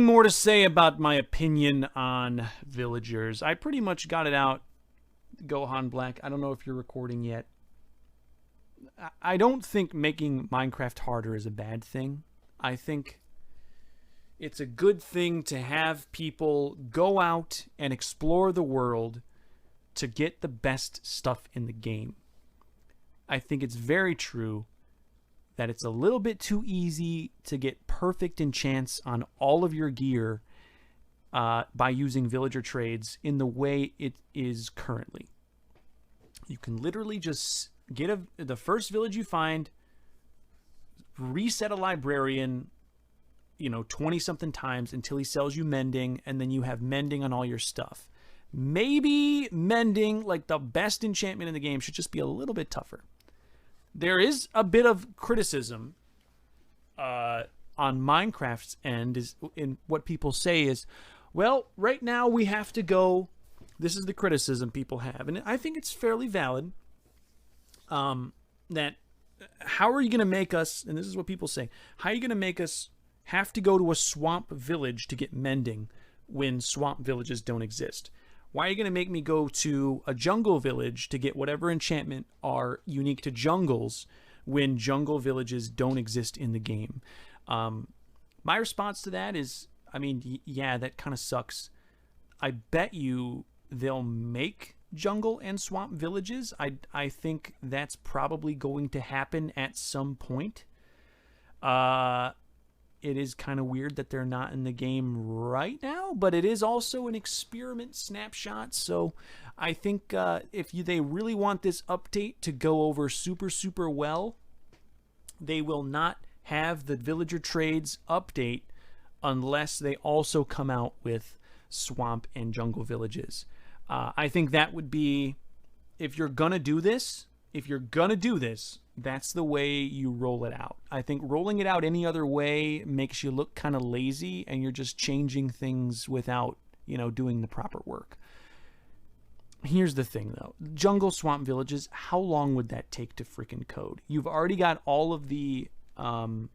more to say about my opinion on villagers. I pretty much got it out, Gohan Black. I don't know if you're recording yet. I don't think making Minecraft harder is a bad thing. I think it's a good thing to have people go out and explore the world to get the best stuff in the game. I think it's very true that it's a little bit too easy to get perfect enchants on all of your gear by using villager trades in the way it is currently. You can literally just get the first village you find, reset a librarian, 20 something times until he sells you mending, and then you have mending on all your stuff. Maybe mending, like the best enchantment in the game, should just be a little bit tougher. There is a bit of criticism on Minecraft's end, is in what people say is, well, right now we have to go. This is the criticism people have, and I think it's fairly valid. That how are you going to make us? And this is what people say: how are you going to make us have to go to a swamp village to get mending when swamp villages don't exist? Why are you going to make me go to a jungle village to get whatever enchantment are unique to jungles when jungle villages don't exist in the game? My response to that is, I mean, yeah, that kind of sucks. I bet you they'll make jungle and swamp villages. I think that's probably going to happen at some point. It is kind of weird that they're not in the game right now, but it is also an experiment snapshot. So I think if they really want this update to go over super, super well, they will not have the villager trades update unless they also come out with swamp and jungle villages. I think that would be, if you're going to do this, that's the way you roll it out. I think rolling it out any other way makes you look kind of lazy, and you're just changing things without, doing the proper work. Here's the thing, though. Jungle swamp villages, how long would that take to freaking code? You've already got all of the code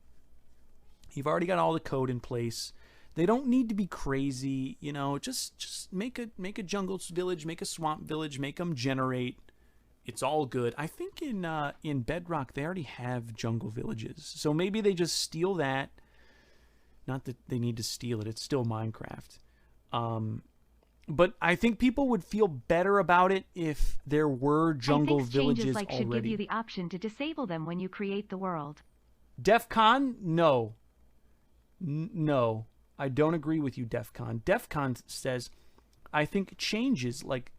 in place. They don't need to be crazy, just make a jungle village, make a swamp village, make them generate. It's all good. I think in Bedrock they already have jungle villages, so maybe they just steal that. Not that they need to steal it; it's still Minecraft. But I think people would feel better about it if there were jungle villages like already. Should give you the option to disable them when you create the world. DEF CON, no, no, I don't agree with you, DEF CON. DEF CON says, I think changes like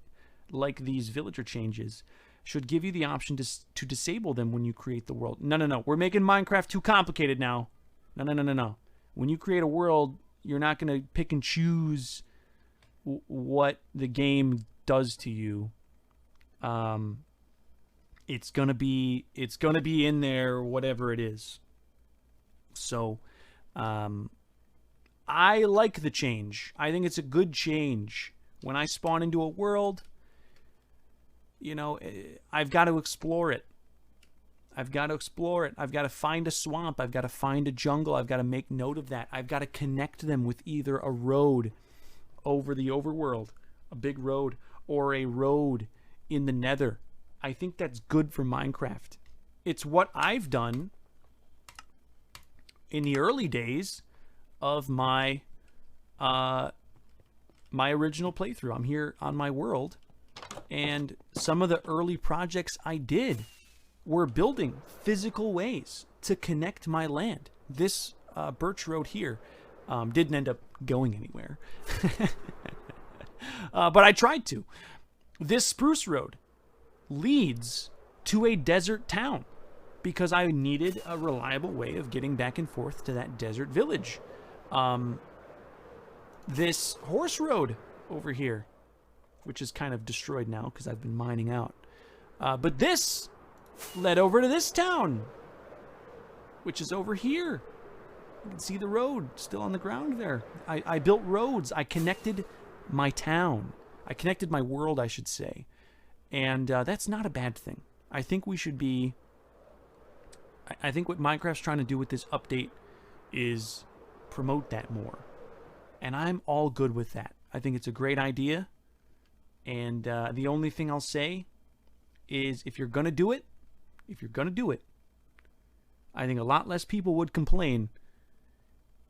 these villager changes should give you the option to disable them when you create the world. No. We're making Minecraft too complicated now. No. When you create a world, you're not going to pick and choose what the game does to you. It's gonna be in there, whatever it is. So, I like the change. I think it's a good change. When I spawn into a world, I've got to explore it. I've got to find a swamp. I've got to find a jungle. I've got to make note of that. I've got to connect them with either a road over the overworld, a big road, or a road in the nether. I think that's good for Minecraft. It's what I've done in the early days of my my original playthrough. I'm here on my world, and some of the early projects I did were building physical ways to connect my land. This birch road here didn't end up going anywhere. But I tried to. This spruce road leads to a desert town because I needed a reliable way of getting back and forth to that desert village. This horse road over here, which is kind of destroyed now because I've been mining out. But this led over to this town, which is over here. You can see the road still on the ground there. I built roads. I connected my town. I connected my world, I should say. And that's not a bad thing. I think we should be... I think what Minecraft's trying to do with this update is promote that more. And I'm all good with that. I think it's a great idea. And the only thing I'll say is if you're going to do it, I think a lot less people would complain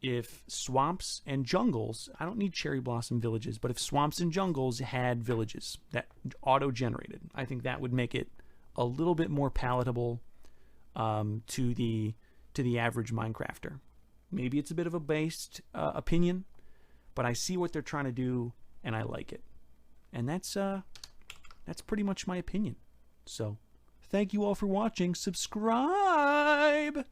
if swamps and jungles, I don't need cherry blossom villages, but if swamps and jungles had villages that auto-generated, I think that would make it a little bit more palatable to the average Minecrafter. Maybe it's a bit of a based opinion, but I see what they're trying to do and I like it. And that's pretty much my opinion. So, thank you all for watching. Subscribe!